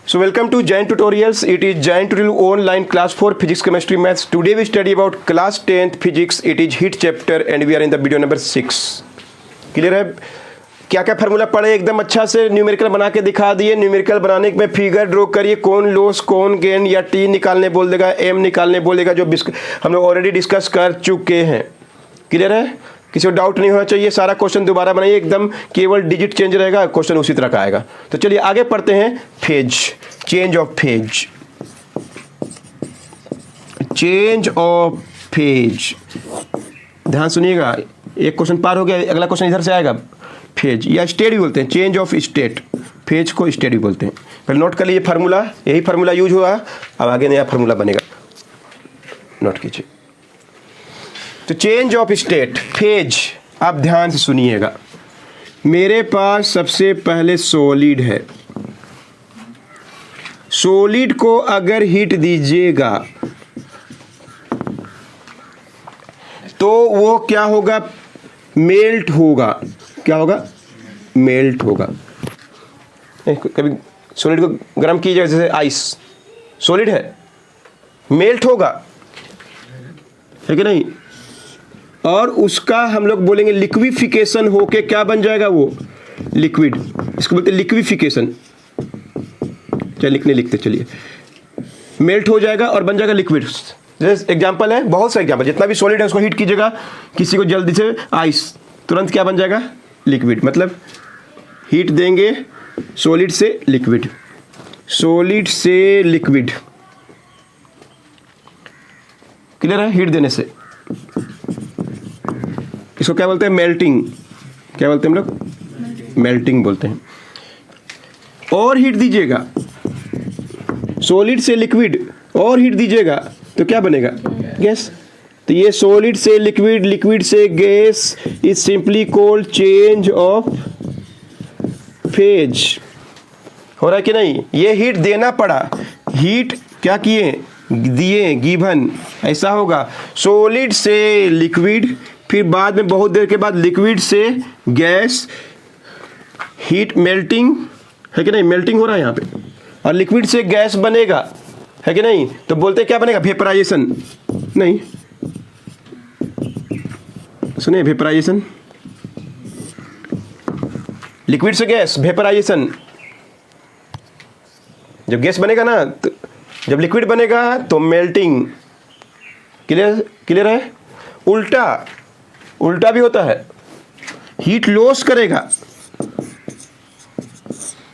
So welcome to Giant Tutorials. It is Giant Tutorial online class 4 physics, chemistry, maths. Today we study about class 10th physics. It is heat chapter and we are in the video number 6. Clear है? क्या क्या formula पढ़े एकदम अच्छा से, numerical बना के दिखा दिए। न्यूमेरिकल बनाने में फिगर ड्रॉ करिए, कौन लॉस कौन गेन, या टी निकालने बोल देगा, एम निकालने बोलेगा, जो हम लोग ऑलरेडी डिस्कस कर चुके हैं। क्लियर है? किसी को डाउट नहीं होना चाहिए। सारा क्वेश्चन दोबारा बनाइए, एकदम केवल डिजिट चेंज रहेगा, क्वेश्चन उसी तरह का आएगा। तो चलिए आगे पढ़ते हैं। Phase, change of phase, change of phase. ध्यान सुनिएगा, एक क्वेश्चन पार हो गया, अगला क्वेश्चन इधर से आएगा। फेज या स्टेट भी बोलते हैं, चेंज ऑफ स्टेट, फेज को स्टेट भी बोलते हैं। पहले नोट कर लीजिए फार्मूला, यही फार्मूला यूज हुआ, अब आगे नया फार्मूला बनेगा, नोट कीजिए। तो चेंज ऑफ स्टेट, फेज, आप ध्यान से सुनिएगा। मेरे पास सबसे पहले सॉलिड है, सॉलिड को अगर हीट दीजिएगा तो वो क्या होगा? मेल्ट होगा। क्या होगा? मेल्ट होगा। कभी सॉलिड को गर्म कीजिए, जैसे आइस, सॉलिड है, मेल्ट होगा, है कि नहीं? और उसका हम लोग बोलेंगे लिक्विफिकेशन होके क्या बन जाएगा? वो लिक्विड, इसको बोलते हैं लिक्विफिकेशन। चलिए लिखते चलिए, मेल्ट हो जाएगा और बन जाएगा लिक्विड। जैसे एग्जांपल है, बहुत सा एग्जांपल, जितना भी सॉलिड है उसको हीट कीजिएगा, किसी को जल्दी से आइस, तुरंत क्या बन जाएगा? लिक्विड। मतलब हीट देंगे सॉलिड से लिक्विड, सॉलिड से लिक्विड। क्लियर है? हीट देने से इसको क्या बोलते हैं? मेल्टिंग। क्या बोलते हैं हम लोग? मेल्टिंग बोलते हैं। और हीट दीजिएगा सॉलिड से लिक्विड, और हीट दीजिएगा तो क्या बनेगा? गैस। तो ये सॉलिड से लिक्विड, लिक्विड से gas is simply called change of phase. हो रहा है कि नहीं? ये हीट देना पड़ा, हीट क्या किए? दिए, गिवन। ऐसा होगा सॉलिड से लिक्विड, फिर बाद में बहुत देर के बाद लिक्विड से गैस, हीट, मेल्टिंग, है कि नहीं? मेल्टिंग हो रहा है यहाँ पे, और लिक्विड से गैस बनेगा, है कि नहीं? तो बोलते क्या बनेगा? वेपराइजेशन। नहीं सुनिए, वेपराइजेशन, लिक्विड से गैस, वेपराइजेशन। जब गैस बनेगा ना, तो जब लिक्विड बनेगा तो मेल्टिंग। क्लियर? क्लियर है? उल्टा, उल्टा भी होता है, हीट लॉस करेगा।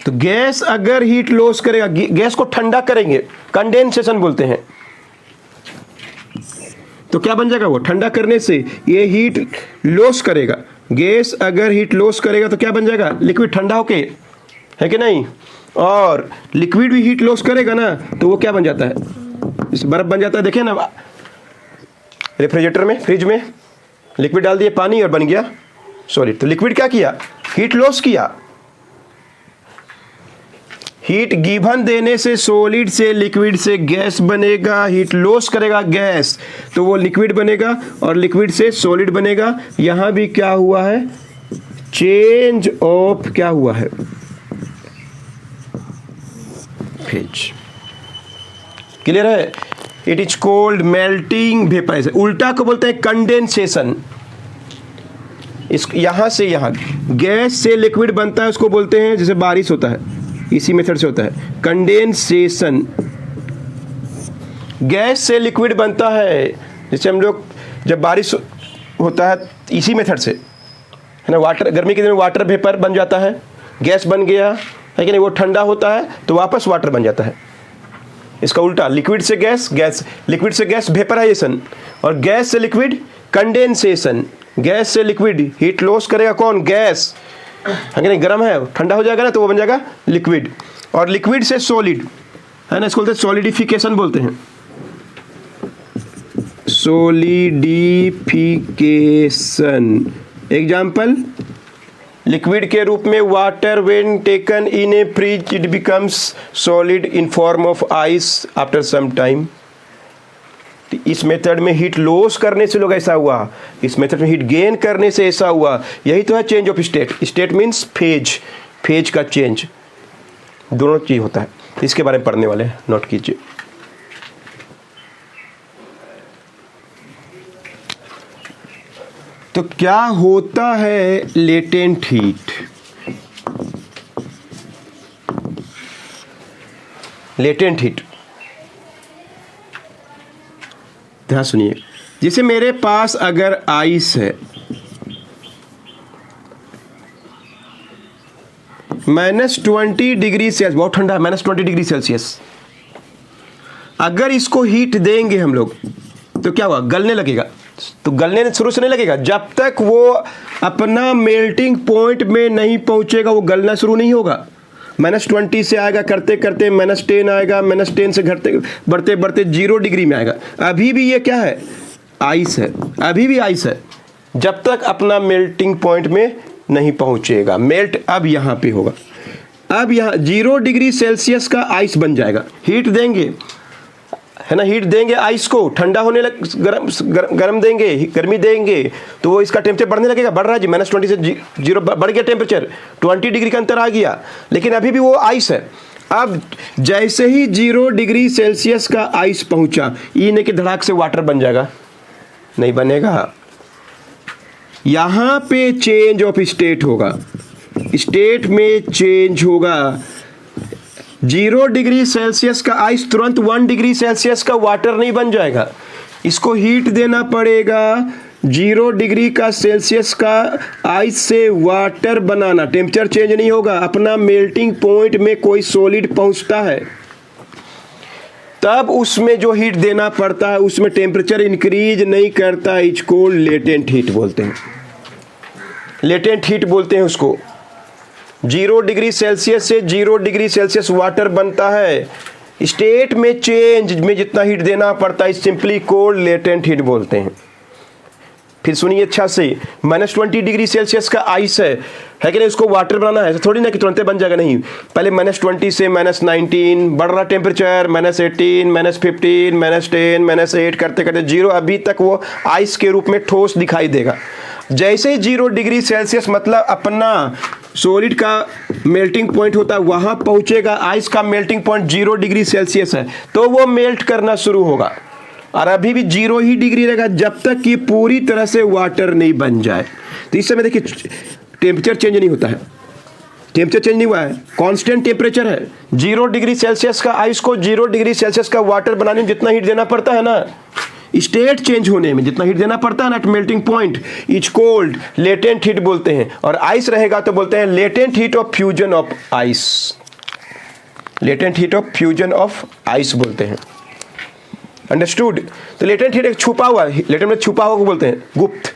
तो गैस अगर हीट लॉस करेगा, गैस को ठंडा करेंगे, कंडेंसेशन बोलते हैं, तो क्या बन जाएगा? वो ठंडा करने से ये हीट लॉस करेगा। गैस अगर हीट लॉस करेगा तो क्या बन जाएगा? लिक्विड, ठंडा होके, है कि नहीं? और लिक्विड भी हीट लॉस करेगा ना, तो वो क्या बन जाता है? इस बर्फ बन जाता है। देखिए ना, रेफ्रिजरेटर में, फ्रिज में लिक्विड डाल दिए, पानी, और बन गया सॉलिड। तो लिक्विड क्या किया? हीट लॉस किया। हीट गिवन देने से सॉलिड से लिक्विड से गैस बनेगा, हीट लॉस करेगा गैस, तो वो लिक्विड बनेगा, और लिक्विड से सॉलिड बनेगा। यहां भी क्या हुआ है? चेंज ऑफ क्या हुआ है? फेज। क्लियर है? It is called melting vaporisation. उल्टा को बोलते हैं कंडेंसेशन। इस यहां से यहां गैस से लिक्विड बनता है, उसको बोलते हैं, जैसे बारिश होता है, इसी मेथड से होता है कंडेंसेशन। गैस से लिक्विड बनता है, जैसे हम लोग जब बारिश होता है इसी मेथड से, है ना? वाटर, गर्मी के दिन में वाटर वेपर बन जाता है, गैस बन गया, है कि नहीं? वो ठंडा होता है तो वापस वाटर बन जाता है। इसका उल्टा, लिक्विड से गैस, गैस, लिक्विड से गैस, वेपराइजेशन, और गैस से लिक्विड, कंडेंसेशन। गैस से लिक्विड, हीट लॉस करेगा कौन? गैस, है कि नहीं? गर्म है, ठंडा हो जाएगा ना, तो वो बन जाएगा लिक्विड। और लिक्विड से सॉलिड, है ना? इसको बोलते हैं सॉलिडिफिकेशन बोलते हैं, सॉलिडिफिकेशन। एग्जाम्पल, लिक्विड के रूप में water when taken in a fridge it becomes solid in form of ice after some time. इस मेथड में हीट लॉस करने से लोग ऐसा हुआ, इस मेथड में हीट गेन करने से ऐसा हुआ। यही तो है change of state. State means phase, phase का चेंज, दोनों चीज होता है। तो इसके बारे में पढ़ने वाले हैं, नोट कीजिए। तो क्या होता है लेटेंट हीट? लेटेंट हीट, ध्यान सुनिए। जैसे मेरे पास अगर आइस है, -20 डिग्री सेल्सियस, बहुत ठंडा है, -20 डिग्री सेल्सियस। अगर इसको हीट देंगे हम लोग तो क्या होगा? गलने लगेगा। तो गलने शुरू से नहीं लगेगा, जब तक वो अपना मेल्टिंग पॉइंट में नहीं पहुंचेगा वो गलना शुरू नहीं होगा। -20 से आएगा, करते करते -10 आएगा, -10 से घटते बढ़ते बढ़ते 0 डिग्री में आएगा। अभी भी ये क्या है? आइस है, अभी भी आइस है, जब तक अपना मेल्टिंग पॉइंट में नहीं पहुंचेगा। मेल्ट अब यहाँ पे होगा, अब यहाँ 0 डिग्री सेल्सियस का आइस बन जाएगा। हीट देंगे, है ना, हीट देंगे आइस को, ठंडा होने लग, गरम देंगे, गर्मी देंगे, तो वो इसका टेम्परेचर बढ़ने लगेगा। बढ़ रहा है जी, -20 से 0 बढ़ गया टेम्परेचर, 20 डिग्री का अंतर आ गया, लेकिन अभी भी वो आइस है। अब जैसे ही 0 डिग्री सेल्सियस का आइस पहुंचा, ये नहीं कि धड़ाक से वाटर बन जाएगा, नहीं बनेगा। यहां पे चेंज ऑफ स्टेट होगा, स्टेट में चेंज होगा। 0 डिग्री सेल्सियस का आइस तुरंत 1 डिग्री सेल्सियस का वाटर नहीं बन जाएगा, इसको हीट देना पड़ेगा। 0 डिग्री का सेल्सियस का आइस से वाटर बनाना, टेम्परेचर चेंज नहीं होगा, अपना मेल्टिंग पॉइंट में कोई सॉलिड पहुंचता है तब उसमें जो हीट देना पड़ता है उसमें टेम्परेचर इंक्रीज नहीं करता, इसको लेटेंट हीट बोलते हैं। लेटेंट हीट बोलते हैं उसको। 0 डिग्री सेल्सियस से 0 डिग्री सेल्सियस वाटर बनता है, स्टेट में चेंज में जितना हीट देना पड़ता है सिंपली कोल्ड लेटेंट हीट बोलते हैं। फिर सुनिए अच्छा से, -20 डिग्री सेल्सियस का आइस है कि नहीं, उसको वाटर बनाना है, थोड़ी ना कि तुरंत बन जाएगा, नहीं। पहले -20 से -19 बढ़ रहा टेम्परेचर, -18, -15, -10, -8 करते करते 0, अभी तक वो आइस के रूप में ठोस दिखाई देगा। जैसे ही 0 डिग्री सेल्सियस मतलब अपना सॉलिड का मेल्टिंग पॉइंट होता है वहां पहुंचेगा, आइस का मेल्टिंग पॉइंट 0 डिग्री सेल्सियस है, तो वो मेल्ट करना शुरू होगा। और अभी भी 0 ही डिग्री रहेगा जब तक कि पूरी तरह से वाटर नहीं बन जाए। तो इस समय देखिए टेम्परेचर चेंज नहीं होता है, टेम्परेचर चेंज नहीं हुआ है, कांस्टेंट टेम्परेचर है। 0 डिग्री सेल्सियस का आइस को 0 डिग्री सेल्सियस का वाटर बनाने में जितना हीट देना पड़ता है ना, स्टेट चेंज होने में जितना हीट देना पड़ता है ना, at melting point, is called latent heat बोलते हैं। और आइस रहेगा तो बोलते हैं latent heat of fusion of ice, latent heat of fusion of ice बोलते हैं। अंडरस्टूड? तो लेटेंट हीट एक छुपा हुआ, लेटेंट में छुपा हुआ को बोलते हैं गुप्त।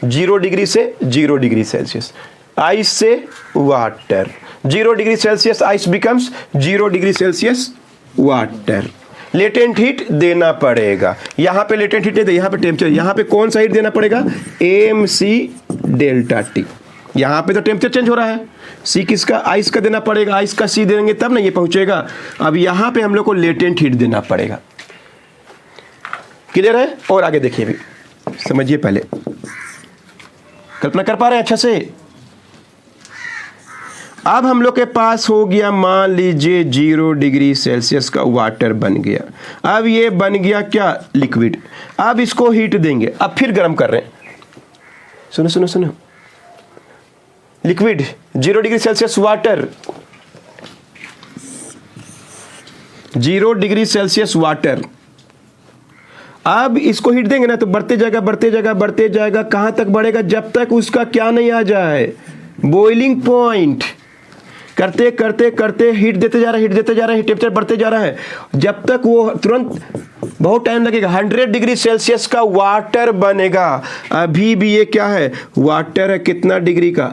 0 डिग्री से 0 डिग्री सेल्सियस, आइस से water, 0 degree Celsius ice becomes 0 degree Celsius water. Latent heat देना पड़ेगा, यहाँ पे लेटेंट हीट नहीं, यहाँ पे टेम्परेचर, यहाँ पे कौन सा हीट देना पड़ेगा? MC delta T। यहाँ पे तो टेम्परेचर चेंज हो रहा है, C किसका? आइस का देना पड़ेगा, आइस का C देंगे तब ना ये पहुंचेगा। अब यहाँ पे हम लोग को लेटेंट हीट देना पड़ेगा। क्लियर है? और आगे देखिए, भी समझिए, पहले कल्पना कर पा रहे हैं अच्छा से? अब हम लोग के पास हो गया, मान लीजिए 0 डिग्री सेल्सियस का वाटर बन गया। अब ये बन गया क्या? लिक्विड। अब इसको हीट देंगे, अब फिर गर्म कर रहे हैं। सुनो सुनो सुनो, liquid 0 degree Celsius water, 0 degree Celsius water. अब इसको हीट देंगे ना तो बढ़ते जाएगा बढ़ते जाएगा बढ़ते जाएगा, कहां तक बढ़ेगा? जब तक उसका क्या नहीं आ जाए, बॉइलिंग पॉइंट। करते करते करते हीट देते जा रहा है, हीट देते जा रहा है, टेम्परेचर बढ़ते जा रहा है, जब तक वो तुरंत बहुत टाइम लगेगा। 100 डिग्री सेल्सियस का वाटर बनेगा। अभी भी ये क्या है? वाटर है। कितना डिग्री का?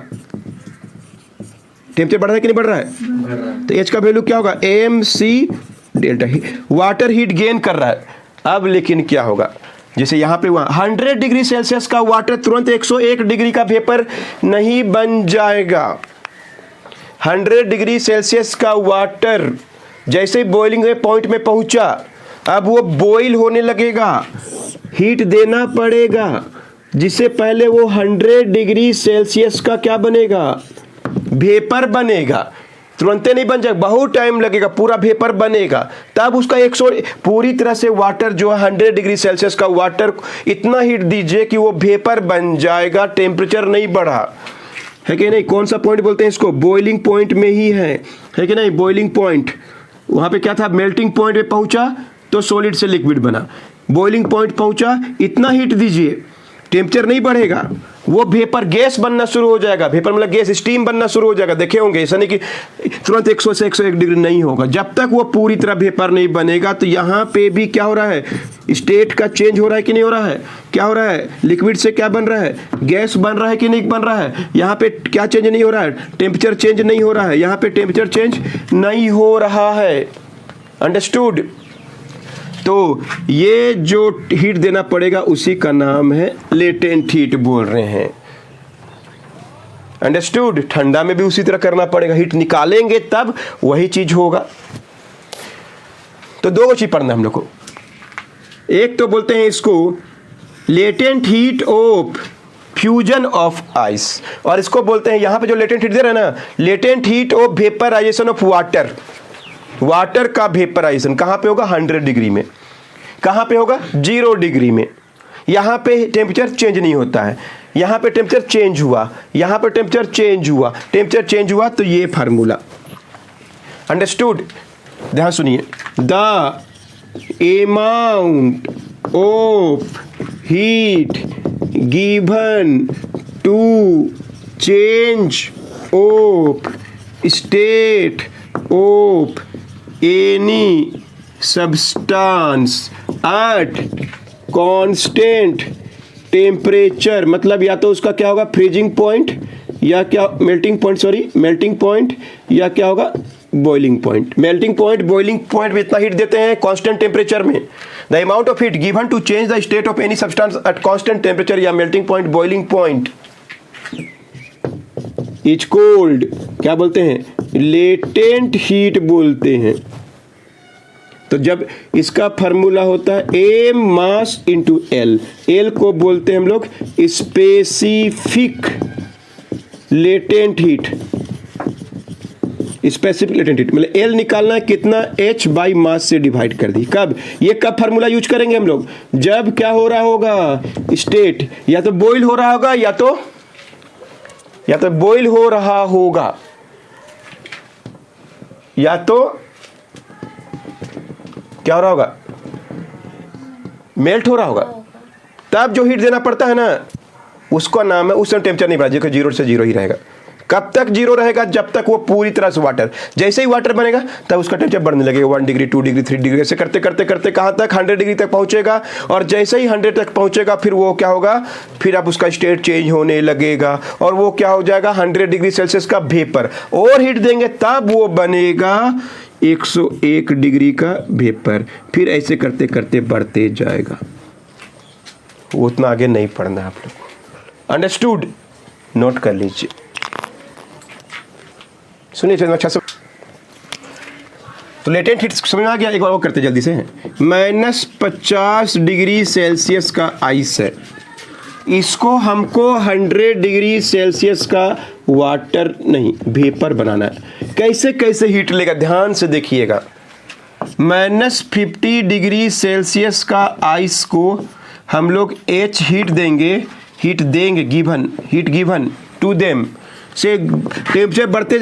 टेम्परेचर बढ़ रहा है कि नहीं बढ़ रहा है? तो एच का वैल्यू क्या होगा? MC delta. Water heat gain कर रहा है। अब लेकिन क्या होगा? जैसे यहाँ पे 100 डिग्री सेल्सियस का वाटर तुरंत 101 डिग्री का वेपर नहीं बन जाएगा। 100 डिग्री सेल्सियस का वाटर जैसे ही बॉइलिंग पॉइंट में पहुंचा, अब वो बॉइल होने लगेगा, हीट देना पड़ेगा, जिससे पहले वो 100 डिग्री सेल्सियस का क्या बनेगा? वेपर बनेगा। तुरंत नहीं बन जाएगा, बहुत टाइम लगेगा, पूरा वेपर बनेगा। तब उसका 100 पूरी तरह से वाटर जो है 100 डिग्री सेल्सियस का वाटर इतना हीट दीजिए कि वो वेपर बन जाएगा, टेम्परेचर नहीं बढ़ा, है कि नहीं। कौन सा पॉइंट बोलते हैं इसको, बॉइलिंग पॉइंट में ही है कि नहीं। बॉइलिंग पॉइंट वहां पे क्या था, मेल्टिंग पॉइंट पे पहुंचा तो सॉलिड से लिक्विड बना, बॉइलिंग पॉइंट पहुंचा, इतना हीट दीजिए, टेम्परेचर नहीं बढ़ेगा, वो वेपर गैस बनना शुरू हो जाएगा। वेपर मतलब गैस, स्टीम बनना शुरू हो जाएगा। देखे होंगे, ऐसा नहीं कि तुरंत 100 से 101 डिग्री नहीं होगा। जब तक वो पूरी तरह वेपर नहीं बनेगा। तो यहाँ पे भी क्या हो रहा है, स्टेट का चेंज हो रहा है कि नहीं हो रहा है, क्या हो रहा है, लिक्विड से क्या बन रहा है, गैस बन रहा है कि नहीं बन रहा है। यहाँ पे क्या चेंज नहीं हो रहा है, टेम्परेचर चेंज नहीं हो रहा है, यहाँ पे टेम्परेचर चेंज नहीं हो रहा है। अंडरस्टूड। तो ये जो हीट देना पड़ेगा उसी का नाम है लेटेंट हीट बोल रहे हैं। अंडरस्टूड। ठंडा में भी उसी तरह करना पड़ेगा, हीट निकालेंगे तब वही चीज होगा। तो दो चीज पढ़ना हम लोग को, एक तो बोलते हैं इसको latent heat of fusion of ice, और इसको बोलते हैं यहां पे जो लेटेंट हीट दे रहे हैं ना, latent heat of vaporisation of water. Water का वेपराइजेशन कहां पे होगा, 100 डिग्री में। कहां पे होगा, 0 डिग्री में। यहां पे टेम्परेचर चेंज नहीं होता है, यहां पे टेम्परेचर चेंज हुआ, यहां पे टेम्परेचर चेंज हुआ, टेम्परेचर चेंज हुआ, तो ये फार्मूला। अंडरस्टूड। ध्यान सुनिए, the amount of heat given to change of state of any substance at constant temperature, मतलब या तो उसका क्या होगा फ्रीजिंग पॉइंट, या क्या melting point, sorry melting point, या क्या होगा boiling point. Melting point, boiling point में इतना हीट देते हैं कांस्टेंट टेम्परेचर में। The amount of heat given to change the state of any substance at constant temperature या melting point, boiling point is called, क्या बोलते हैं, लेटेंट हीट बोलते हैं। तो जब इसका फार्मूला होता है M mass into L, L को बोलते हैं हम लोग specific latent heat, specific latent heat मतलब एल निकालना है कितना, एच बाई मास से डिवाइड कर दी। कब, ये कब फार्मूला यूज करेंगे हम लोग, जब क्या हो रहा होगा, स्टेट या तो बॉइल हो रहा होगा, या तो बॉइल हो रहा होगा, या तो क्या हो रहा होगा, मेल्ट हो रहा होगा। तब जो हीट देना पड़ता है ना, उसका नाम है, उस समय टेम्परेचर नहीं बढ़ा, 0 से 0 ही रहेगा। कब तक 0 रहेगा, जब तक वो पूरी तरह से वाटर, जैसे ही वाटर बनेगा तब उसका टेम्परेचर बढ़ने लगेगा, 1 डिग्री 2 डिग्री 3 डिग्री, ऐसे करते करते करते कहाँ तक, 100 डिग्री तक पहुंचेगा। और जैसे ही 100 तक पहुंचेगा फिर वो क्या होगा, फिर अब उसका स्टेट चेंज होने लगेगा, और वो क्या हो जाएगा, 100 डिग्री सेल्सियस का वेपर। और हीट देंगे तब वो बनेगा 101 डिग्री का वेपर। फिर ऐसे करते करते बढ़ते जाएगा, वो उतना आगे नहीं पढ़ना आप लोग। अंडरस्टूड। नोट कर लीजिए, सुनिए अच्छा से। तो लेटेंट हीट समझ में आ गया। एक बार वो करते जल्दी से, -50 डिग्री सेल्सियस का आइस है, इसको हमको 100 डिग्री सेल्सियस का वाटर नहीं वेपर बनाना है। कैसे कैसे हीट लेगा, ध्यान से देखिएगा। -50 डिग्री सेल्सियस का आइस को हम लोग H हीट देंगे, गिवन टू देम से टेम्परेचर बढ़ते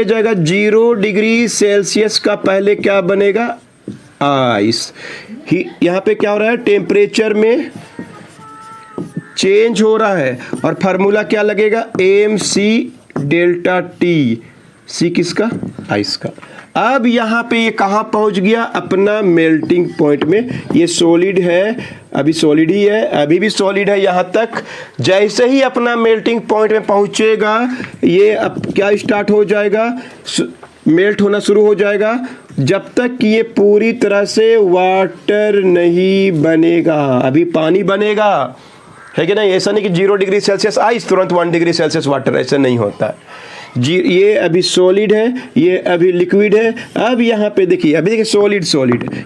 जाएगा 0 डिग्री सेल्सियस का पहले क्या बनेगा, आइस। यहाँ पे क्या हो रहा है, टेम्परेचर में चेंज हो रहा है, और फार्मूला क्या लगेगा, mc डेल्टा टी, सी किसका, आइस का। अब यहाँ पे ये कहाँ पहुँच गया, अपना मेल्टिंग पॉइंट में। ये सॉलिड है, अभी सॉलिड ही है, अभी भी सॉलिड है यहाँ तक। जैसे ही अपना मेल्टिंग पॉइंट में पहुँचेगा, ये अब क्या स्टार्ट हो जाएगा, मेल्ट होना शुरू हो जाएगा, जब तक कि ये पूरी तरह से वाटर नहीं बनेगा। अभी पानी बनेगा, है कि नहीं। ऐसा नहीं कि 0 डिग्री सेल्सियस आइस तुरंत 1 डिग्री सेल्सियस वाटर, ऐसा नहीं होता है। ये अभी सॉलिड है, ये अभी लिक्विड है। अब यहाँ पे देखिए, अभी देखिए सॉलिड,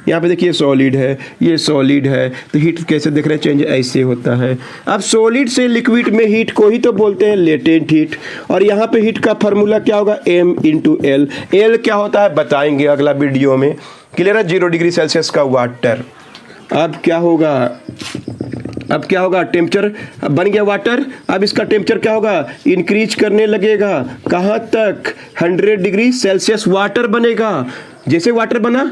यहाँ पे देखिए सॉलिड है, ये सॉलिड है, तो हीट कैसे देख रहे हैं, चेंज ऐसे होता है। अब सॉलिड से लिक्विड में हीट को ही तो बोलते हैं लेटेंट हीट, और यहाँ पे हीट का फार्मूला क्या होगा, M/L। L क्या होता है बताएंगे अगला वीडियो में। क्लियर है, 0 डिग्री सेल्सियस का वाटर। अब क्या होगा, टेम्परेचर बन गया वाटर। अब इसका टेम्परेचर क्या होगा, इंक्रीज करने लगेगा। कहाँ तक, 100 डिग्री सेल्सियस वाटर बनेगा। जैसे वाटर बना,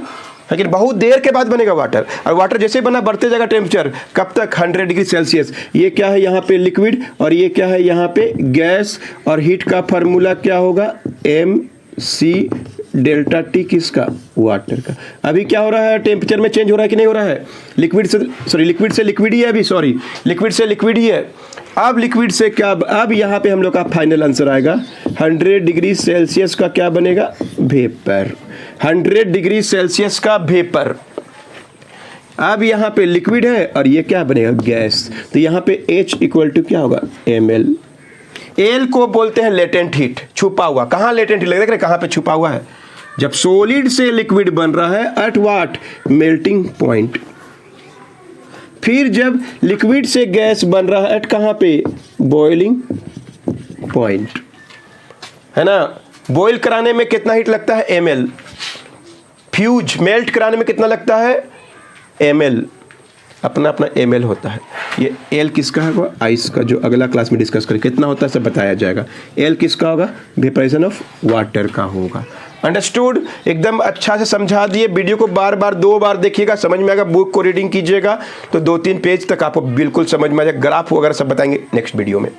लेकिन बहुत देर के बाद बनेगा वाटर, और वाटर जैसे बना बढ़ते जाएगा टेम्परेचर, कब तक, 100 डिग्री सेल्सियस। ये क्या है यहाँ पे लिक्विड, और ये क्या है यहाँ पे गैस, और हीट का फार्मूला क्या होगा, mc∆T किसका, वाटर का। अभी क्या हो रहा है, टेम्परेचर में चेंज हो रहा है कि नहीं हो रहा है, लिक्विड से लिक्विड ही है अभी, लिक्विड से लिक्विड ही है। अब लिक्विड से क्या, अब यहाँ पे हम लोग का फाइनल आंसर आएगा, 100 डिग्री सेल्सियस का क्या बनेगा, वेपर। 100 डिग्री सेल्सियस का वेपर। अब यहाँ पे लिक्विड है और ये क्या बनेगा, गैस। तो यहाँ पे H = क्या होगा, ml। एल को बोलते हैं लेटेंट हीट, छुपा हुआ। कहाँ लेटेंट हीट, देख रहे कहाँ पे छुपा हुआ है, जब सॉलिड से लिक्विड बन रहा है, एट व्हाट, मेल्टिंग पॉइंट। फिर जब लिक्विड से गैस बन रहा है, एट कहाँ पे, बॉइलिंग पॉइंट, है ना। बॉईल कराने में कितना हीट लगता है, ml। फ्यूज मेल्ट कराने में कितना लगता है, ml। अपना ml होता है। ये L किसका है, आइस का, जो अगला क्लास में डिस्कस करें कितना होता है सब बताया जाएगा। L किसका होगा, वेपराइजेशन ऑफ वाटर का होगा। अंडरस्टूड, एकदम अच्छा से समझा दिए। वीडियो को बार बार 2 बार देखिएगा, समझ में आएगा। बुक को रीडिंग कीजिएगा तो 2-3 पेज तक आपको बिल्कुल समझ में आ जाएगा। ग्राफ वगैरह सब बताएंगे नेक्स्ट वीडियो में।